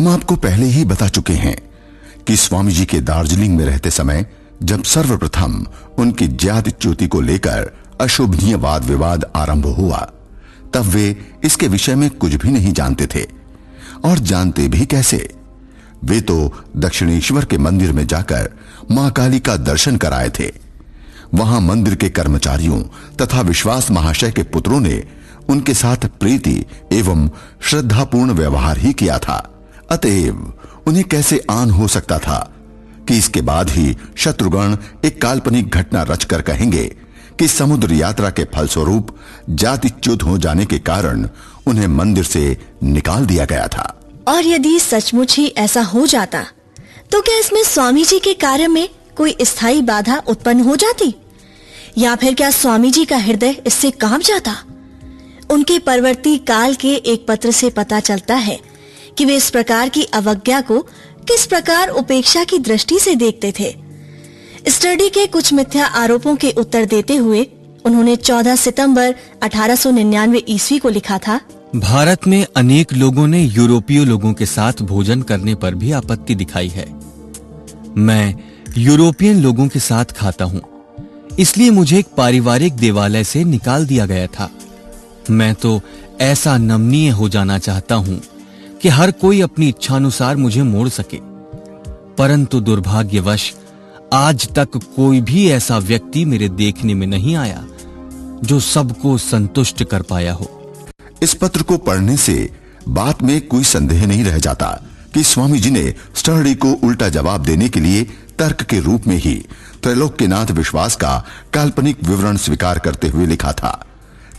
हम आपको पहले ही बता चुके हैं कि स्वामी जी के दार्जिलिंग में रहते समय जब सर्वप्रथम उनकी जाति च्युति को लेकर अशोभनीय वाद विवाद आरंभ हुआ, तब वे इसके विषय में कुछ भी नहीं जानते थे। और जानते भी कैसे? वे तो दक्षिणेश्वर के मंदिर में जाकर मां काली का दर्शन कराए थे। वहां मंदिर के कर्मचारियों तथा विश्वास महाशय के पुत्रों ने उनके साथ प्रीति एवं श्रद्धापूर्ण व्यवहार ही किया था। अतएव उन्हें कैसे आन हो सकता था कि इसके बाद ही शत्रुगण एक काल्पनिक घटना रचकर कहेंगे कि समुद्र यात्रा के फलस्वरूप जातिच्युत हो जाने के कारण उन्हें मंदिर से निकाल दिया गया था। और यदि सचमुच ही ऐसा हो जाता तो क्या इसमें स्वामी जी के कार्य में कोई स्थायी बाधा उत्पन्न हो जाती, या फिर क्या स्वामी जी का हृदय इससे कांप जाता? उनके परवर्ती काल के एक पत्र से पता चलता है कि वे इस प्रकार की अवज्ञा को किस प्रकार उपेक्षा की दृष्टि से देखते थे। स्टडी के कुछ मिथ्या आरोपों के उत्तर देते हुए उन्होंने 14 सितंबर 1899 ईस्वी को लिखा था, भारत में अनेक लोगों ने यूरोपीय लोगों के साथ भोजन करने पर भी आपत्ति दिखाई है। मैं यूरोपियन लोगों के साथ खाता हूं, इसलिए मुझे एक पारिवारिक देवालय से निकाल दिया गया था। मैं तो ऐसा नमनीय हो जाना चाहता हूं कि हर कोई अपनी इच्छानुसार मुझे मोड़ सके, परंतु दुर्भाग्यवश आज तक कोई भी ऐसा व्यक्ति मेरे देखने में नहीं आया जो सबको संतुष्ट कर पाया हो। इस पत्र को पढ़ने से बात में कोई संदेह नहीं रह जाता कि स्वामी जी ने स्टर्डी को उल्टा जवाब देने के लिए तर्क के रूप में ही त्रैलोक्यनाथ विश्वास का काल्पनिक विवरण स्वीकार करते हुए लिखा था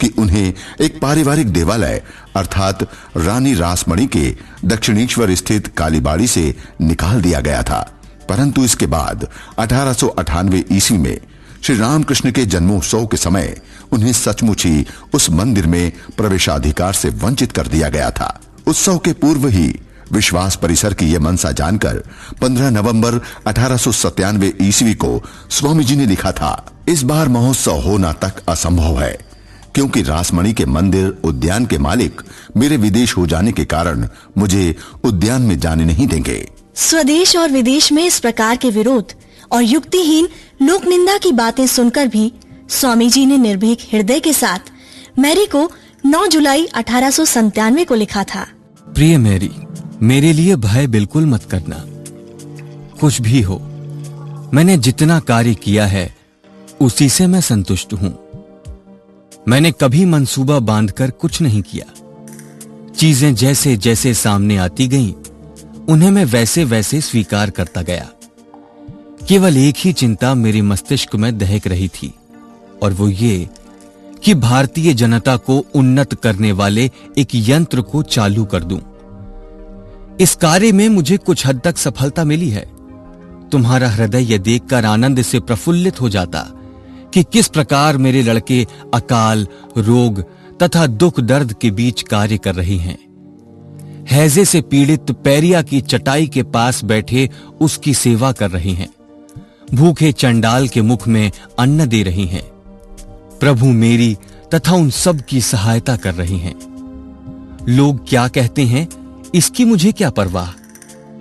कि उन्हें एक पारिवारिक देवालय अर्थात रानी रासमणी के दक्षिणेश्वर स्थित कालीबाड़ी से निकाल दिया गया था। परंतु इसके बाद 1898 ईस्वी में श्री रामकृष्ण के जन्मोत्सव के समय उन्हें सचमुच ही उस मंदिर में प्रवेशाधिकार से वंचित कर दिया गया था। उत्सव के पूर्व ही विश्वास परिसर की यह मनसा जानकर 15 नवंबर 1897 ईस्वी को स्वामी जी ने लिखा था, इस बार महोत्सव होना तक असंभव है, क्योंकि रासमणी के मंदिर उद्यान के मालिक मेरे विदेश हो जाने के कारण मुझे उद्यान में जाने नहीं देंगे। स्वदेश और विदेश में इस प्रकार के विरोध और युक्तिहीन लोक निंदा की बातें सुनकर भी स्वामी जी ने निर्भीक हृदय के साथ मैरी को 9 जुलाई 1897 को लिखा था, प्रिय मैरी, मेरे लिए भय बिल्कुल मत करना। कुछ भी हो, मैंने जितना कार्य किया है उसी से मैं संतुष्ट हूं। मैंने कभी मंसूबा बांधकर कुछ नहीं किया। चीजें जैसे जैसे सामने आती गईं, उन्हें मैं वैसे वैसे स्वीकार करता गया। केवल एक ही चिंता मेरे मस्तिष्क में दहक रही थी, और वो ये कि भारतीय जनता को उन्नत करने वाले एक यंत्र को चालू कर दूं। इस कार्य में मुझे कुछ हद तक सफलता मिली है। तुम्हारा हृदय यह देखकर आनंद से प्रफुल्लित हो जाता कि किस प्रकार मेरे लड़के अकाल, रोग तथा दुख दर्द के बीच कार्य कर रही हैं। हैजे से पीड़ित पैरिया की चटाई के पास बैठे उसकी सेवा कर रही हैं। भूखे चंडाल के मुख में अन्न दे रही हैं। प्रभु मेरी तथा उन सब की सहायता कर रही हैं। लोग क्या कहते हैं, इसकी मुझे क्या परवाह?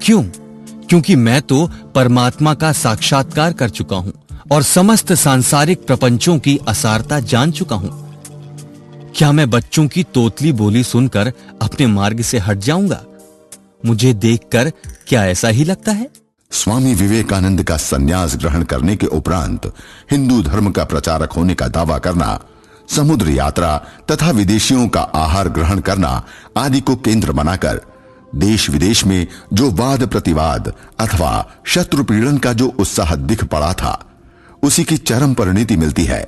क्यों? क्योंकि मैं तो परमात्मा का साक्षात्कार कर चुका हूं और समस्त सांसारिक प्रपंचों की असारता जान चुका हूं। क्या मैं बच्चों की तोतली बोली सुनकर अपने मार्ग से हट जाऊंगा? मुझे देखकर क्या ऐसा ही लगता है? स्वामी विवेकानंद का संन्यास ग्रहण करने के उपरांत हिंदू धर्म का प्रचारक होने का दावा करना, समुद्र यात्रा तथा विदेशियों का आहार ग्रहण करना आदि को केंद्र बनाकर देश विदेश में जो वाद प्रतिवाद अथवा शत्रु पीड़न का जो उत्साह दिख पड़ा था, उसी की चरम परिणति मिलती है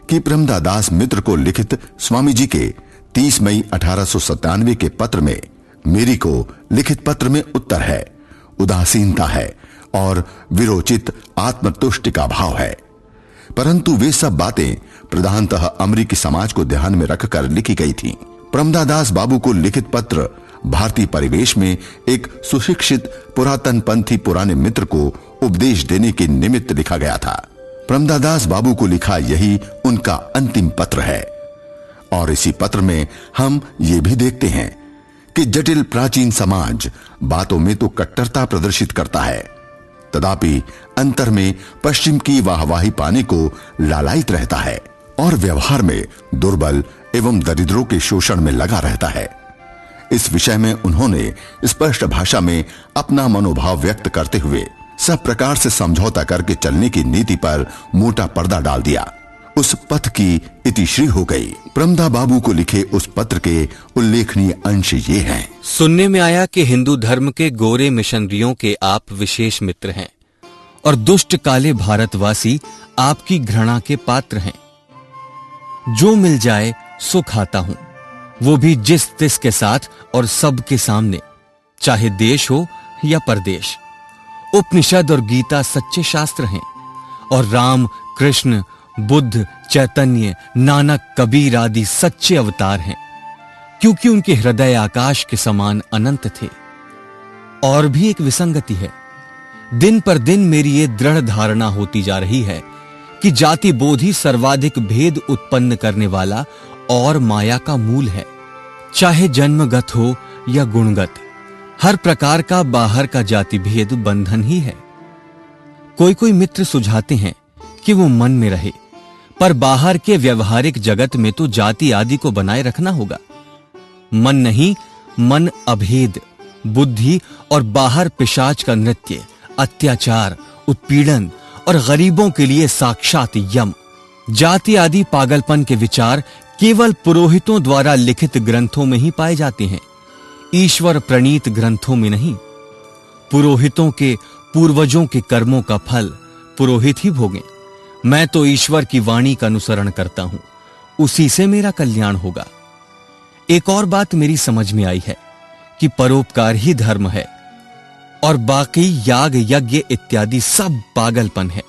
कि प्रमदादास मित्र को लिखित स्वामी जी के 30 मई 1897 के पत्र में मेरी को लिखित पत्र में उत्तर है, उदासीनता है और विरोचित आत्मतुष्टि का भाव है। परंतु वे सब बातें प्रधानतः अमेरिकी समाज को ध्यान में रखकर लिखी गई थीं। प्रमदादास बाबू को लिखित पत्र भारतीय परिवेश में एक सुशिक्षित पुरातन पंथी पुराने मित्र को उपदेश देने के निमित्त लिखा गया था। प्रमदादास बाबू को लिखा यही उनका अंतिम पत्र है। और इसी पत्र में हम ये भी देखते हैं कि जटिल प्राचीन समाज बातों में तो कट्टरता प्रदर्शित करता है, तथापि अंतर में पश्चिम की वाहवाही पाने को लालायित रहता है और व्यवहार में दुर्बल एवं दरिद्रों के शोषण में लगा रहता है। इस विषय में उन्होंने स्पष्ट भाषा में अपना मनोभाव व्यक्त करते हुए सब प्रकार से समझौता करके चलने की नीति पर मोटा पर्दा डाल दिया। उस पथ की इतिश्री हो गई। प्रमदा बाबू को लिखे उस पत्र के उल्लेखनीय अंश ये हैं। सुनने में आया कि हिंदू धर्म के गोरे मिशनरियों के आप विशेष मित्र हैं और दुष्ट काले भारतवासी आपकी घृणा के पात्र हैं। जो मिल जाए सो खाता हूं, वो भी जिस तिस के साथ और सबके सामने, चाहे देश हो या परदेश। उपनिषद और गीता सच्चे शास्त्र हैं और राम, कृष्ण, बुद्ध, चैतन्य, नानक, कबीर आदि सच्चे अवतार हैं, क्योंकि उनके हृदय आकाश के समान अनंत थे। और भी एक विसंगति है। दिन पर दिन मेरी ये दृढ़ धारणा होती जा रही है कि जाति बोध ही सर्वाधिक भेद उत्पन्न करने वाला और माया का मूल है। चाहे जन्मगत हो या गुणगत, हर प्रकार का बाहर का जाति भेद बंधन ही है। कोई कोई मित्र सुझाते हैं कि वो मन में रहे, पर बाहर के व्यवहारिक जगत में तो जाति आदि को बनाए रखना होगा। मन नहीं, मन अभेद, बुद्धि और बाहर पिशाच का नृत्य, अत्याचार, उत्पीड़न और गरीबों के लिए साक्षात यम। जाति आदि पागलपन के विचार केवल पुरोहितों द्वारा लिखित ग्रंथों में ही पाए जाते हैं, ईश्वर प्रणीत ग्रंथों में नहीं। पुरोहितों के पूर्वजों के कर्मों का फल पुरोहित ही भोगें। मैं तो ईश्वर की वाणी का अनुसरण करता हूं, उसी से मेरा कल्याण होगा। एक और बात मेरी समझ में आई है कि परोपकार ही धर्म है और बाकी याग, यज्ञ इत्यादि सब पागलपन है।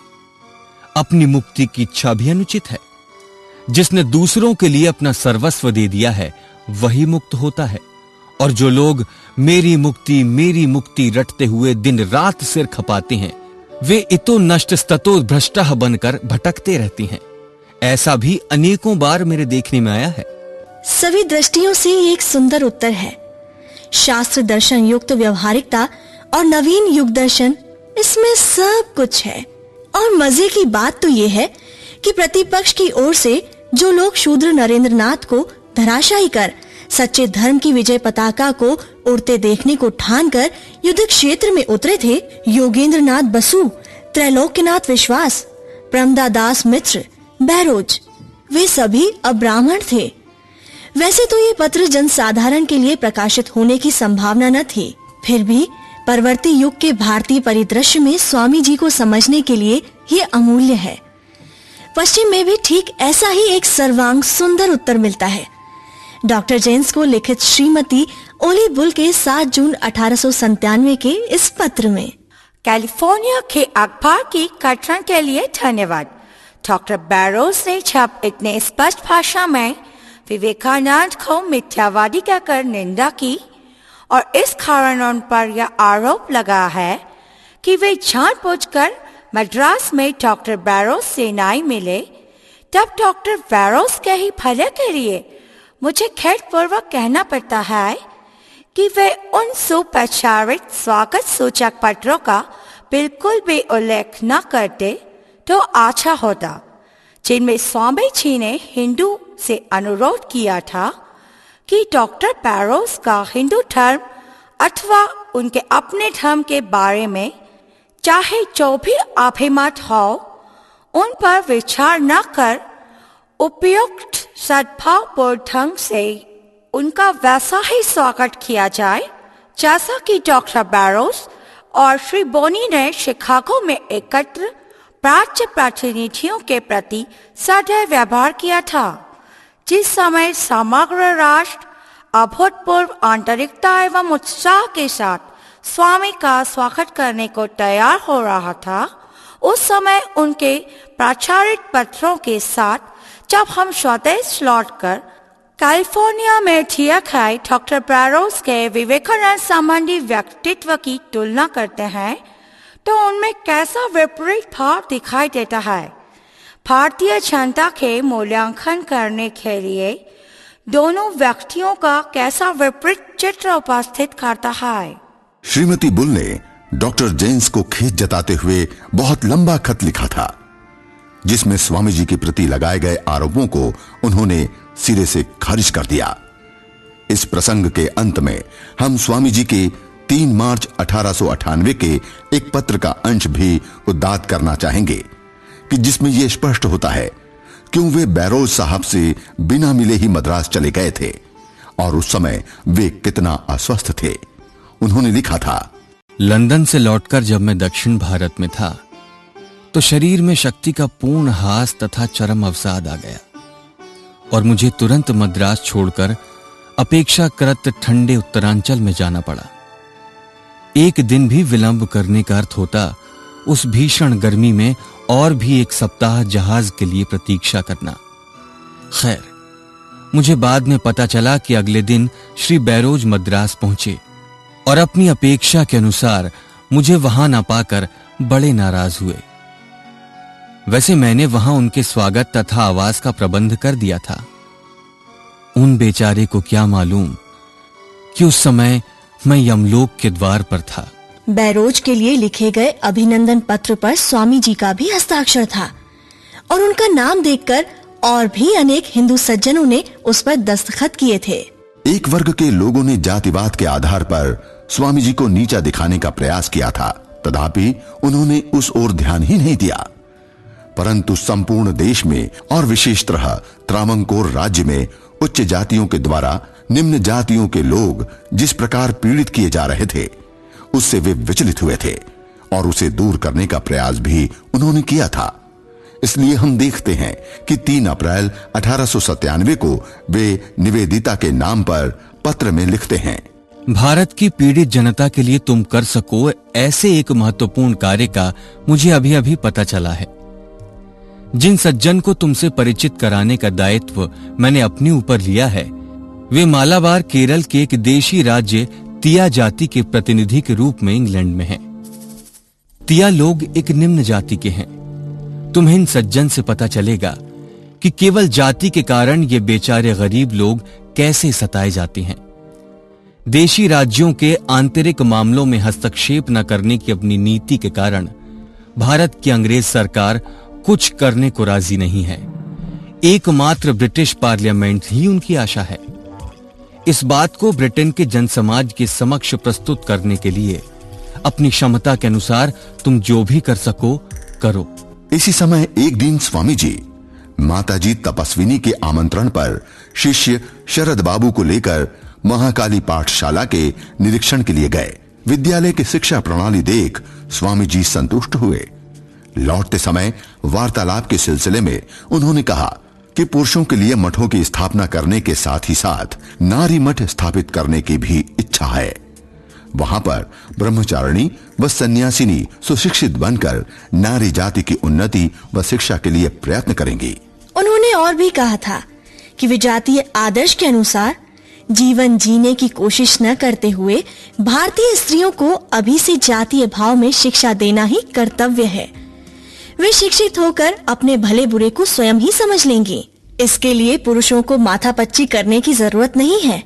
अपनी मुक्ति की इच्छा भी अनुचित है। जिसने दूसरों के लिए अपना सर्वस्व दे दिया है वही मुक्त होता है, और जो लोग मेरी मुक्ति रटते हुए दिन रात सिर खपाते हैं, वे इतो नष्ट स्ततो भ्रष्टः बनकर भटकते रहती हैं। ऐसा भी अनेकों बार मेरे देखने में आया है। सभी दृष्टियों से ये एक सुंदर उत्तर है। शास्त्र दर्शन युक्त व्यवहारिकता और नवीन युग दर्शन, इसमें सब कुछ है। और मजे की बात तो ये है कि प्रतिपक्ष की ओर से जो लोग शूद्र नरेंद्रनाथ को धराशायी कर सच्चे धर्म की विजय पताका को उड़ते देखने को ठानकर युद्ध क्षेत्र में उतरे थे, योगेंद्रनाथ बसु, त्रैलोक्यनाथ विश्वास, प्रमदादास मित्र, बहरोज, वे सभी अब्राह्मण थे। वैसे तो ये पत्र जनसाधारण के लिए प्रकाशित होने की संभावना न थी, फिर भी परवर्ती युग के भारतीय परिदृश्य में स्वामी जी को समझने के लिए ये अमूल्य है। पश्चिम में भी ठीक ऐसा ही एक सर्वांग सुंदर उत्तर मिलता है। डॉक्टर जेन्स को लिखित श्रीमती ओली बुल के 7 जून 1897 के इस पत्र में। कैलिफोर्निया के अखबार की कथन के लिए धन्यवाद। डॉक्टर बैरोज ने जब इतने स्पष्ट भाषा में विवेकानंद को मिथ्यावादी कहकर निंदा की और इस कारण उन पर यह आरोप लगा है कि वे जानबूझकर मद्रास में डॉक्टर बैरोज से नहीं मिले, तब डॉक्टर बैरोज के ही भले के लिए मुझे खेदपूर्वक कहना पड़ता है कि वे उन सुप्रचारित स्वागत सूचक पत्रों का बिल्कुल भी उल्लेख न करते तो अच्छा होता, जिनमें स्वामी जी ने हिंदू से अनुरोध किया था कि डॉक्टर बैरोज का हिंदू धर्म अथवा उनके अपने धर्म के बारे में चाहे जो भी अभिमत हो, उन पर विचार न कर उपयुक्त सद्भावपूर्ण ढंग से उनका वैसा ही स्वागत किया जाए जैसा कि डॉक्टर बैरोज और श्री बोनी ने शिकागो में एकत्र प्राच्य प्रतिनिधियों के प्रति सदैव व्यवहार किया था, जिस समय समग्र राष्ट्र अभूतपूर्व आंतरिकता एवं उत्साह के साथ स्वामी का स्वागत करने को तैयार हो रहा था। उस समय उनके प्रचारित पत्रों के साथ जब हम स्वदेश लौटकर कैलिफोर्निया में थिया खाई डॉक्टर बैरोज के विवेकानंद संबंधी व्यक्तित्व की तुलना करते हैं तो उनमें कैसा विपरीत भाव दिखाई देता है। भारतीय जनता के मूल्यांकन करने के लिए दोनों व्यक्तियों का कैसा विपरीत चित्र उपस्थित करता है। श्रीमती बुल ने डॉक्टर जेम्स को खेद जताते हुए बहुत लंबा खत लिखा था, जिसमें स्वामी जी के प्रति लगाए गए आरोपों को उन्होंने सिरे से खारिज कर दिया। इस प्रसंग के अंत में हम स्वामी जी के 3 मार्च 1898 के एक पत्र का अंश भी उद्धात करना चाहेंगे कि जिसमें यह स्पष्ट होता है क्यों वे बैरोज साहब से बिना मिले ही मद्रास चले गए थे और उस समय वे कितना अस्वस्थ थे। उन्होंने लिखा था, लंदन से लौटकर जब मैं दक्षिण भारत में था तो शरीर में शक्ति का पूर्ण हास तथा चरम अवसाद आ गया और मुझे तुरंत मद्रास छोड़कर अपेक्षाकृत ठंडे उत्तरांचल में जाना पड़ा। एक दिन भी विलंब करने का अर्थ होता उस भीषण गर्मी में और भी 1 सप्ताह जहाज के लिए प्रतीक्षा करना। खैर, मुझे बाद में पता चला कि अगले दिन श्री बैरोज मद्रास पहुंचे और अपनी अपेक्षा के अनुसार मुझे वहां न पाकर बड़े नाराज हुए। वैसे मैंने वहां उनके स्वागत तथा आवास का प्रबंध कर दिया था। उन बेचारे को क्या मालूम कि उस समय मैं यमलोक के द्वार पर था। बैरोज के लिए लिखे गए अभिनंदन पत्र पर स्वामी जी का भी हस्ताक्षर था और उनका नाम देखकर और भी अनेक हिंदू सज्जनों ने उस पर दस्तखत किए थे। एक वर्ग के लोगों ने जातिवाद के आधार पर स्वामी जी को नीचा दिखाने का प्रयास किया था, तथापि उन्होंने उस ओर ध्यान ही नहीं दिया। परंतु संपूर्ण देश में और विशेषतः त्रावंकोर राज्य में उच्च जातियों के द्वारा निम्न जातियों के लोग जिस प्रकार पीड़ित किए जा रहे थे, उससे वे विचलित हुए थे और उसे दूर करने का प्रयास भी उन्होंने किया था। इसलिए हम देखते हैं कि 3 अप्रैल 1897 को वे निवेदिता के नाम पर पत्र में लिखते हैं, भारत की पीड़ित जनता के लिए तुम कर सको ऐसे एक महत्वपूर्ण कार्य का मुझे अभी अभी पता चला है। जिन सज्जन को तुमसे परिचित कराने का दायित्व मैंने अपने ऊपर लिया है, वे मालाबार केरल के एक देशी राज्य तिया जाति के प्रतिनिधि के रूप में इंग्लैंड में हैं। तिया लोग एक निम्न जाति के हैं। तुम्हें इन सज्जन से पता चलेगा कि केवल जाति के कारण ये बेचारे गरीब लोग कैसे सताए जाते हैं। देशी राज्यों के आंतरिक मामलों में हस्तक्षेप न करने की अपनी नीति के कारण भारत की अंग्रेज सरकार कुछ करने को राजी नहीं है। एकमात्र ब्रिटिश पार्लियामेंट ही उनकी आशा है। इस बात को ब्रिटेन के जनसमाज के समक्ष प्रस्तुत करने के लिए अपनी क्षमता के अनुसार तुम जो भी कर सको करो। इसी समय एक दिन स्वामी जी माताजी तपस्विनी के आमंत्रण पर शिष्य शरद बाबू को लेकर महाकाली पाठशाला के निरीक्षण के लिए गए। विद्यालय की शिक्षा प्रणाली देख स्वामी जी संतुष्ट हुए। लौटते समय वार्तालाप के सिलसिले में उन्होंने कहा कि पुरुषों के लिए मठों की स्थापना करने के साथ ही साथ नारी मठ स्थापित करने की भी इच्छा है। वहां पर ब्रह्मचारिणी व सन्यासिनी सुशिक्षित बनकर नारी जाति की उन्नति व शिक्षा के लिए प्रयत्न करेंगी। उन्होंने और भी कहा था कि वे जातीय आदर्श के अनुसार जीवन जीने की कोशिश न करते हुए भारतीय स्त्रियों को अभी से जातीय भाव में शिक्षा देना ही कर्तव्य है। वे शिक्षित होकर अपने भले बुरे को स्वयं ही समझ लेंगी। इसके लिए पुरुषों को माथापच्ची करने की जरूरत नहीं है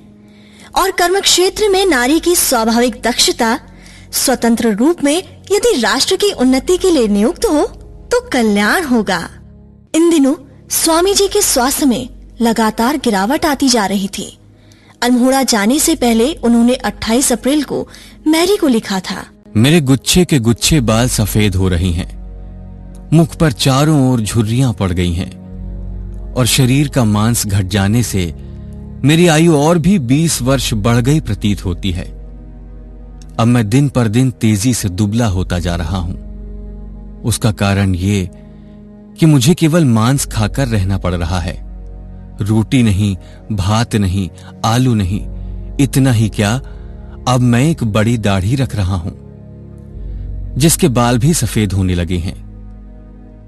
और कर्म क्षेत्र में नारी की स्वाभाविक दक्षता स्वतंत्र रूप में यदि राष्ट्र की उन्नति के लिए नियुक्त हो तो कल्याण होगा। इन दिनों स्वामी जी के स्वास्थ्य में लगातार गिरावट आती जा रही थी। अल्मोड़ा जाने से पहले उन्होंने 28 अप्रैल को मैरी को लिखा था, मेरे गुच्छे के गुच्छे बाल सफेद हो रही हैं, मुख पर चारों ओर झुर्रियां पड़ गई हैं और शरीर का मांस घट जाने से मेरी आयु और भी 20 वर्ष बढ़ गई प्रतीत होती है। अब मैं दिन पर दिन तेजी से दुबला होता जा रहा हूं। उसका कारण ये कि मुझे केवल मांस खाकर रहना पड़ रहा है। रोटी नहीं, भात नहीं, आलू नहीं, इतना ही क्या अब मैं एक बड़ी दाढ़ी रख रहा हूं जिसके बाल भी सफेद होने लगे हैं।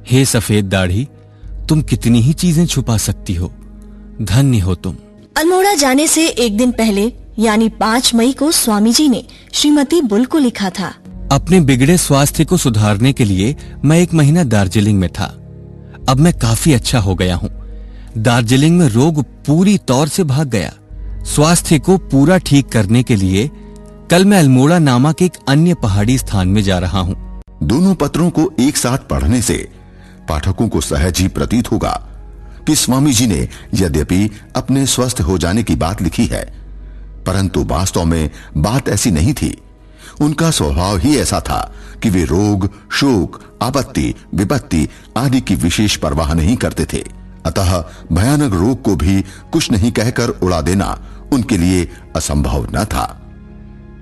हे सफेद दाढ़ी, तुम कितनी ही चीजें छुपा सकती हो, धन्य हो तुम। अल्मोड़ा जाने से एक दिन पहले यानी 5 मई को स्वामी जी ने श्रीमती बुल को लिखा था, अपने बिगड़े स्वास्थ्य को सुधारने के लिए मैं 1 महीना दार्जिलिंग में था। अब मैं काफी अच्छा हो गया हूँ, दार्जिलिंग में रोग पूरी तौर से भाग गया। स्वास्थ्य को पूरा ठीक करने के लिए कल मैं अल्मोड़ा नामक एक अन्य पहाड़ी स्थान में जा रहा हूं। दोनों पत्रों को एक साथ पढ़ने से पाठकों को सहज ही प्रतीत होगा कि स्वामी जी ने यद्यपि अपने स्वस्थ हो जाने की बात लिखी है, परंतु वास्तव में बात ऐसी नहीं थी। उनका स्वभाव ही ऐसा था कि वे रोग, शोक, आपत्ति, विपत्ति आदि की विशेष परवाह नहीं करते थे। अतः भयानक रोग को भी कुछ नहीं कहकर उड़ा देना उनके लिए असंभव न था।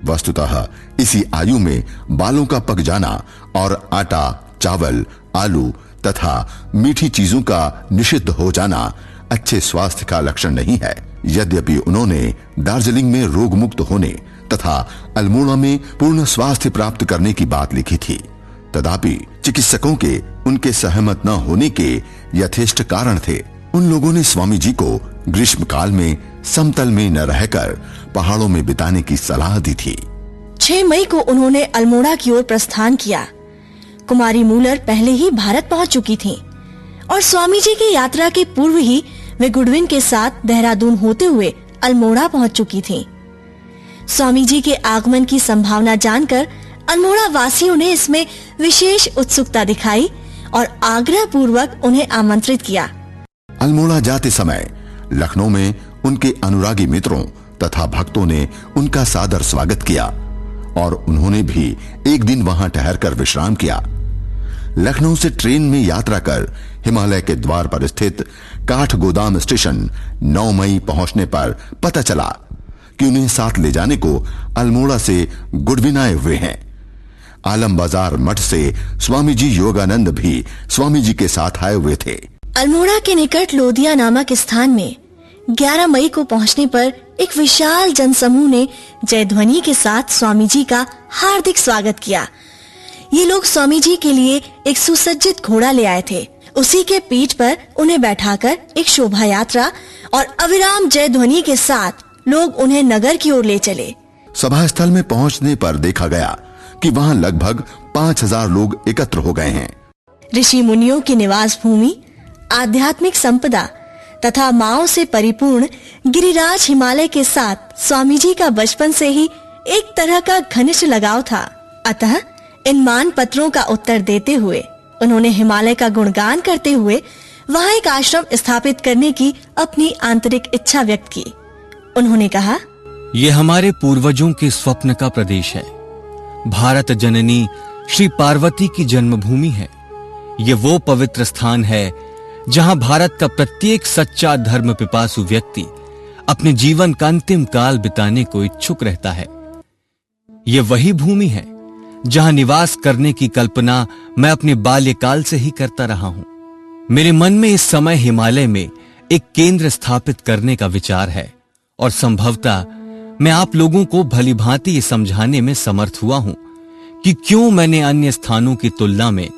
वस्तुतः इसी आयु में बालों का पक जाना और आटा, चावल, आलू तथा मीठी चीजों का निषिद्ध हो जाना अच्छे स्वास्थ्य का लक्षण नहीं है। यद्यपि उन्होंने दार्जिलिंग में रोग मुक्त होने तथा अल्मोड़ा में पूर्ण स्वास्थ्य प्राप्त करने की बात लिखी थी, तथापि चिकित्सकों के उनके सहमत न होने के यथेष्ट कारण थे। उन लोगों ने स्वामी जी को ग्रीष्मकाल में समतल में न रहकर पहाड़ों में बिताने की सलाह दी थी। 6 मई को उन्होंने अल्मोड़ा की ओर प्रस्थान किया। कुमारी मूलर पहले ही भारत पहुंच चुकी थीं और स्वामी जी की यात्रा के पूर्व ही वे गुडविन के साथ देहरादून होते हुए अल्मोड़ा पहुंच चुकी थीं। स्वामी जी के आगमन की संभावना जानकर अल्मोड़ा वासियों ने इसमें विशेष उत्सुकता दिखाई और आग्रह पूर्वक उन्हें आमंत्रित किया। अल्मोड़ा जाते समय लखनऊ में उनके अनुरागी मित्रों तथा भक्तों ने उनका सादर स्वागत किया और उन्होंने भी एक दिन वहां ठहरकर विश्राम किया। लखनऊ से ट्रेन में यात्रा कर हिमालय के द्वार पर स्थित काठगोदाम स्टेशन 9 मई पहुंचने पर पता चला कि उन्हें साथ ले जाने को अल्मोड़ा से गुडविन आए हुए हैं। आलम बाजार मठ से स्वामी जी योगानंद भी स्वामी जी के साथ आए हुए थे। अल्मोड़ा के निकट लोदिया नामक स्थान में 11 मई को पहुंचने पर एक विशाल जनसमूह ने जयध्वनि के साथ स्वामी जी का हार्दिक स्वागत किया। ये लोग स्वामी जी के लिए एक सुसज्जित घोड़ा ले आए थे। उसी के पीठ पर उन्हें बैठाकर एक शोभा यात्रा और अविराम जयध्वनि के साथ लोग उन्हें नगर की ओर ले चले। सभा स्थल में पहुंचने पर देखा गया कि वहां लगभग 5000 लोग एकत्र हो गए हैं। ऋषि मुनियों की निवास भूमि, आध्यात्मिक संपदा तथा माओ से परिपूर्ण गिरिराज हिमालय के साथ स्वामी जी का बचपन से ही एक तरह का घनिष्ठ लगाव था। अतः इन मान पत्रों का उत्तर देते हुए उन्होंने हिमालय का गुणगान करते हुए वहां एक आश्रम स्थापित करने की अपनी आंतरिक इच्छा व्यक्त की। उन्होंने कहा, ये हमारे पूर्वजों के स्वप्न का प्रदेश है। भारत जननी श्री पार्वती की जन्मभूमि है। ये वो पवित्र स्थान है जहां भारत का प्रत्येक सच्चा धर्म पिपासु व्यक्ति अपने जीवन का अंतिम काल बिताने को इच्छुक रहता है। ये वही भूमि है जहां निवास करने की कल्पना मैं अपने बाल्यकाल से ही करता रहा हूं। मेरे मन में इस समय हिमालय में एक केंद्र स्थापित करने का विचार है और संभवतः मैं आप लोगों को भलीभांति ये समझाने में समर्थ हुआ हूं कि क्यों मैंने अन्य स्थानों की तुलना में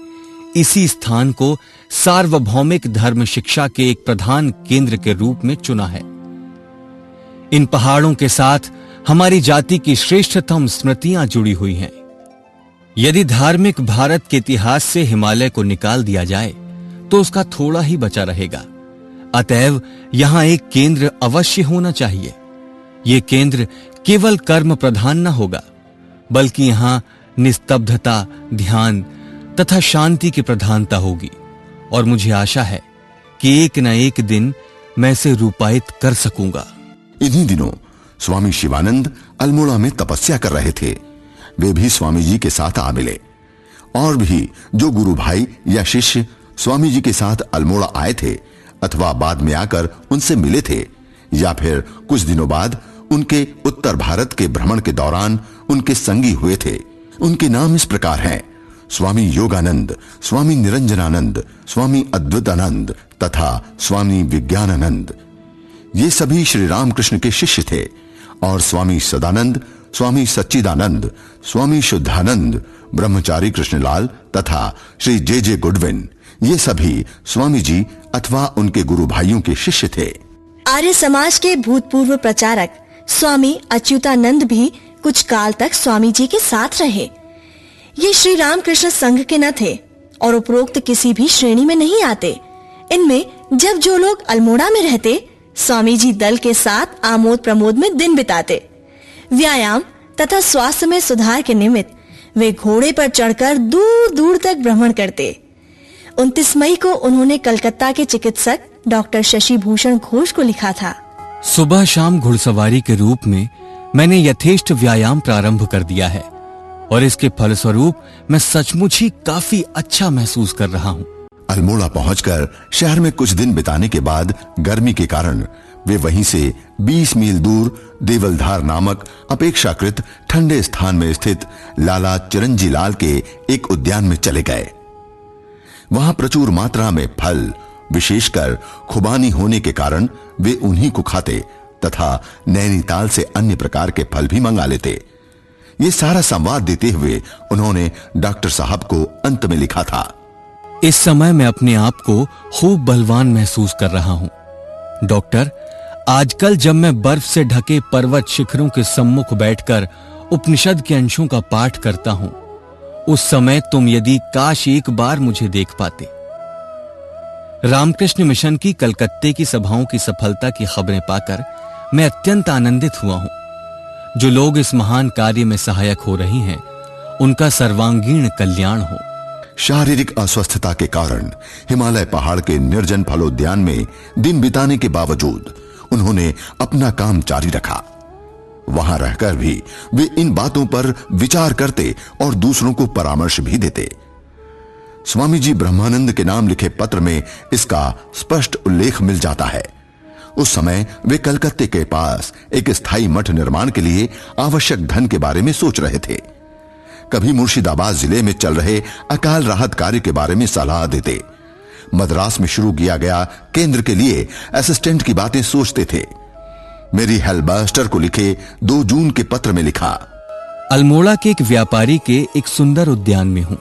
इसी स्थान को सार्वभौमिक धर्म शिक्षा के एक प्रधान केंद्र के रूप में चुना है। इन पहाड़ों के साथ हमारी जाति की श्रेष्ठतम स्मृतियां जुड़ी हुई हैं। यदि धार्मिक भारत के इतिहास से हिमालय को निकाल दिया जाए तो उसका थोड़ा ही बचा रहेगा। अतएव यहां एक केंद्र अवश्य होना चाहिए। यह केंद्र केवल कर्म प्रधान न होगा, बल्कि यहां निस्तब्धता, ध्यान तथा शांति की प्रधानता होगी और मुझे आशा है कि एक न एक दिन मैं इसे रूपायित कर सकूंगा। इन्हीं दिनों स्वामी शिवानंद अल्मोड़ा में तपस्या कर रहे थे। वे भी स्वामी जी के साथ आ मिले। और भी जो गुरु भाई या शिष्य स्वामी जी के साथ अल्मोड़ा आए थे अथवा बाद में आकर उनसे मिले थे या फिर कुछ दिनों बाद उनके उत्तर भारत के भ्रमण के दौरान उनके संगी हुए थे, उनके नाम इस प्रकार हैं: स्वामी योगानंद, स्वामी निरंजनानंद, स्वामी अद्वैतानंद तथा स्वामी विज्ञानानंद। ये सभी श्री रामकृष्ण के शिष्य थे और स्वामी सदानंद, स्वामी सच्चिदानंद, स्वामी शुद्धानंद, ब्रह्मचारी कृष्णलाल तथा श्री जे गुडविन, ये सभी स्वामी जी अथवा उनके गुरु भाइयों के शिष्य थे। आर्य समाज के भूतपूर्व प्रचारक स्वामी अच्युतानंद भी कुछ काल तक स्वामी जी के साथ रहे। ये श्री रामकृष्ण संघ के न थे और उपरोक्त किसी भी श्रेणी में नहीं आते। इनमें जब जो लोग अल्मोड़ा में रहते, स्वामी जी दल के साथ आमोद प्रमोद में दिन बिताते। व्यायाम तथा स्वास्थ्य में सुधार के निमित्त वे घोड़े पर चढ़कर दूर दूर तक भ्रमण करते। 29 मई को उन्होंने कलकत्ता के चिकित्सक डॉक्टर शशि भूषण घोष को लिखा था, सुबह शाम घुड़सवारी के रूप में मैंने यथेष्ट व्यायाम प्रारंभ कर दिया है और इसके फलस्वरूप मैं सचमुच ही काफी अच्छा महसूस कर रहा हूँ। अल्मोड़ा पहुंचकर शहर में कुछ दिन बिताने के बाद गर्मी के कारण वे वहीं से 20 मील दूर देवलधार नामक अपेक्षाकृत ठंडे स्थान में स्थित लाला चिरंजी लाल के एक उद्यान में चले गए। वहां प्रचुर मात्रा में फल, विशेषकर खुबानी होने के कारण वे उन्हीं को खाते तथा नैनीताल से अन्य प्रकार के फल भी मंगा लेते। ये सारा संवाद देते हुए उन्होंने डॉक्टर साहब को अंत में लिखा था, इस समय मैं अपने आप को खूब बलवान महसूस कर रहा हूं। डॉक्टर, आजकल जब मैं बर्फ से ढके पर्वत शिखरों के सम्मुख बैठकर उपनिषद के अंशों का पाठ करता हूं, उस समय तुम यदि काश एक बार मुझे देख पाते। रामकृष्ण मिशन की कलकत्ते की सभाओं की सफलता की खबरें पाकर मैं अत्यंत आनंदित हुआ हूं। जो लोग इस महान कार्य में सहायक हो रही हैं, उनका सर्वांगीण कल्याण हो। शारीरिक अस्वस्थता के कारण हिमालय पहाड़ के निर्जन फलोद्यान में दिन बिताने के बावजूद उन्होंने अपना काम जारी रखा। वहां रहकर भी वे इन बातों पर विचार करते और दूसरों को परामर्श भी देते। स्वामी जी ब्रह्मानंद के नाम लिखे पत्र में इसका स्पष्ट उल्लेख मिल जाता है। उस समय वे कलकत्ते के पास एक स्थायी मठ निर्माण के लिए आवश्यक धन के बारे में सोच रहे थे। कभी मुर्शिदाबाद जिले में चल रहे अकाल राहत कार्य के बारे में सलाह देते। मद्रास में शुरू किया गया केंद्र के लिए असिस्टेंट की बातें सोचते थे। मेरी हेलबस्टर को लिखे 2 जून के पत्र में लिखा, अल्मोड़ा के एक व्यापारी के एक सुंदर उद्यान में हूं।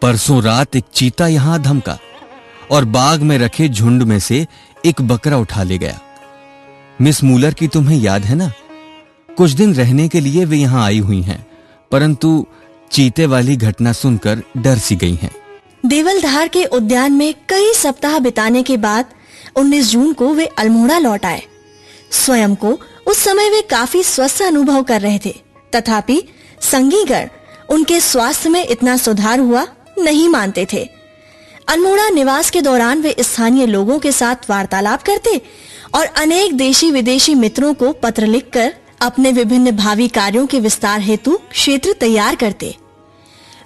परसों रात एक चीता यहां धमका और बाग में रखे झुंड में से एक बकरा उठा ले गया। मिस मूलर की तुम्हें याद है ना? कुछ दिन रहने के लिए वे यहां आई हुई हैं, परंतु चीते वाली घटना सुनकर डर सी गई हैं। देवलधार के उद्यान में कई सप्ताह बिताने के बाद 19 जून को वे अल्मोड़ा लौट आए। स्वयं को उस समय वे काफी स्वस्थ अनुभव कर रहे थे, तथापि संगीगण उनके स्वास्थ्य में इतना सुधार हुआ नहीं मानते थे। अल्मोड़ा निवास के दौरान वे स्थानीय लोगों के साथ वार्तालाप करते और अनेक देशी विदेशी मित्रों को पत्र लिखकर अपने विभिन्न भावी कार्यों के विस्तार हेतु क्षेत्र तैयार करते।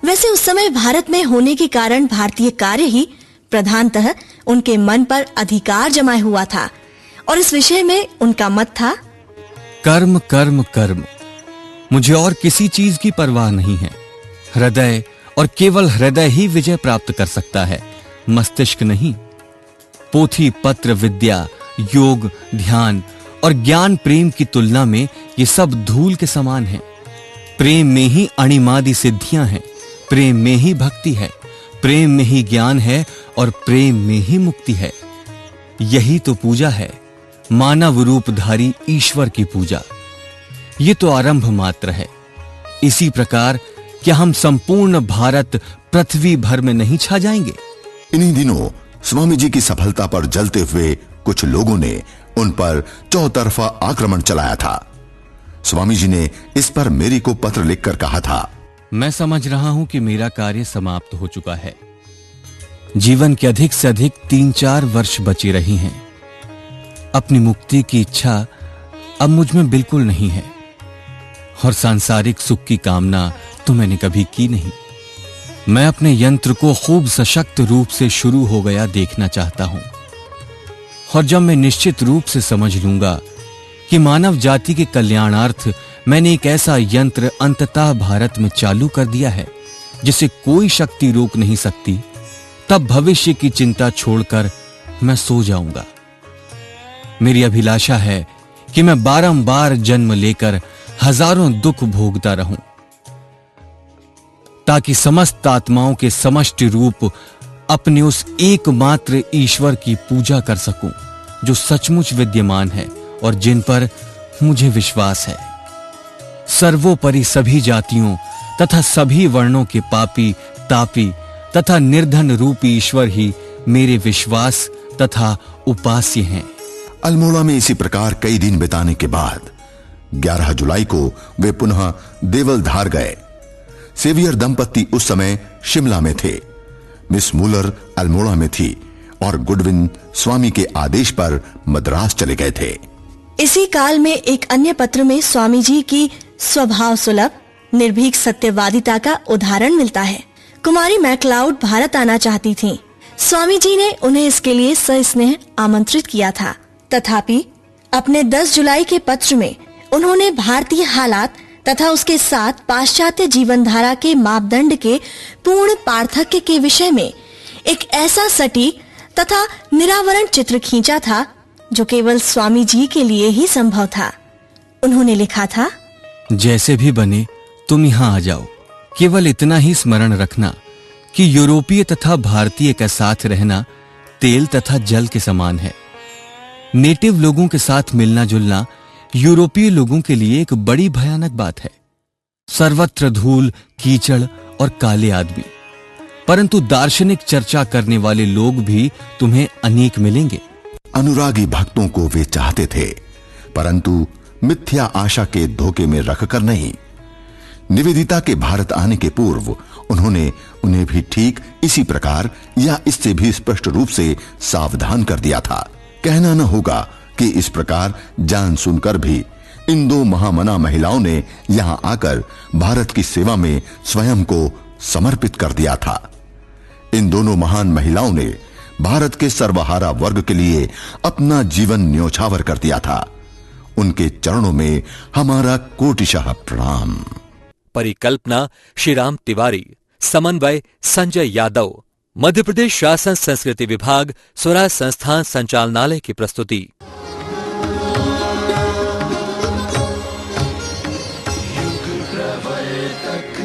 वैसे उस समय भारत में होने के कारण भारतीय कार्य ही प्रधानतः उनके मन पर अधिकार जमाए हुआ था और इस विषय में उनका मत था, कर्म कर्म कर्म, मुझे और किसी चीज की परवाह नहीं है। हृदय और केवल हृदय ही विजय प्राप्त कर सकता है, मस्तिष्क नहीं। पोथी पत्र विद्या, योग, ध्यान और ज्ञान प्रेम की तुलना में ये सब धूल के समान हैं। प्रेम में ही अणिमादि सिद्धियां हैं, प्रेम में ही भक्ति है, प्रेम में ही ज्ञान है और प्रेम में ही मुक्ति है। यही तो पूजा है, मानव रूपधारी ईश्वर की पूजा। ये तो आरंभ मात्र है। इसी प्रकार क्या हम संपूर्ण भारत पृथ्वी भर में नहीं छा जाएंगे? इन्हीं दिनों स्वामी जी की सफलता पर जलते हुए कुछ लोगों ने उन पर चौतरफा आक्रमण चलाया था। स्वामी जी ने इस पर मेरी को पत्र लिखकर कहा था, मैं समझ रहा हूं कि मेरा कार्य समाप्त हो चुका है। जीवन के अधिक से अधिक 3-4 वर्ष बचे रही हैं। अपनी मुक्ति की इच्छा अब मुझ में बिल्कुल नहीं है और सांसारिक सुख की कामना तो मैंने कभी की नहीं। मैं अपने यंत्र को खूब सशक्त रूप से शुरू हो गया देखना चाहता हूं और जब मैं निश्चित रूप से समझ लूंगा कि मानव जाति के कल्याणार्थ मैंने एक ऐसा यंत्र अंततः भारत में चालू कर दिया है जिसे कोई शक्ति रोक नहीं सकती, तब भविष्य की चिंता छोड़कर मैं सो जाऊंगा। मेरी अभिलाषा है कि मैं बारंबार जन्म लेकर हजारों दुख भोगता रहूं, ताकि समस्त आत्माओं के समष्टि रूप अपने उस एकमात्र ईश्वर की पूजा कर सकूं जो सचमुच विद्यमान है और जिन पर मुझे विश्वास है। सर्वोपरि सभी जातियों तथा सभी वर्णों के पापी, तापी तथा निर्धन रूपी ईश्वर ही मेरे विश्वास तथा उपास्य हैं। अल्मोड़ा में इसी प्रकार कई दिन बिताने के बाद 11 जुलाई को वे पुनः देवलधार गए। सेवियर दंपत्ति उस समय शिमला में थे, मिस मूलर अल्मोड़ा में थी और गुडविन स्वामी के आदेश पर मद्रास चले गए थे। इसी काल में एक अन्य पत्र में स्वामी जी की स्वभाव सुलभ निर्भीक सत्यवादिता का उदाहरण मिलता है। कुमारी मैक्लाउड भारत आना चाहती थीं। स्वामी जी ने उन्हें इसके लिए सस्नेह आमंत्रित किया था। तथापि अपने 10 जुलाई के पत्र में उन्होंने भारतीय हालात तथा उसके साथ पाश्चात्य जीवन धारा के मापदंड के पूर्ण पार्थक्य के विषय में एक ऐसा सटीक तथा निरावरण चित्र खींचा था जो केवल स्वामी जी के लिए ही संभव था। उन्होंने लिखा था, जैसे भी बने तुम यहाँ आ जाओ। केवल इतना ही स्मरण रखना कि यूरोपीय तथा भारतीय का साथ रहना तेल तथा जल के समान है। नेटिव लोगों के साथ मिलना जुलना यूरोपीय लोगों के लिए एक बड़ी भयानक बात है। सर्वत्र धूल, कीचड़ और काले आदमी। परंतु दार्शनिक चर्चा करने वाले लोग भी तुम्हें अनेक मिलेंगे। अनुरागी भक्तों को वे चाहते थे, परंतु मिथ्या आशा के धोखे में रखकर नहीं। निवेदिता के भारत आने के पूर्व उन्होंने उन्हें भी ठीक इसी प्रकार या इससे भी स्पष्ट रूप से सावधान कर दिया था। कहना न होगा कि इस प्रकार जान सुनकर भी इन 2 महामना महिलाओं ने यहां आकर भारत की सेवा में स्वयं को समर्पित कर दिया था। इन दोनों महान महिलाओं ने भारत के सर्वहारा वर्ग के लिए अपना जीवन न्योछावर कर दिया था। उनके चरणों में हमारा कोटिशः प्रणाम। परिकल्पना श्रीराम तिवारी, समन्वय संजय यादव। मध्य प्रदेश शासन संस्कृति विभाग, स्वराज संस्थान संचालनालय की प्रस्तुति। युग प्रवर्तक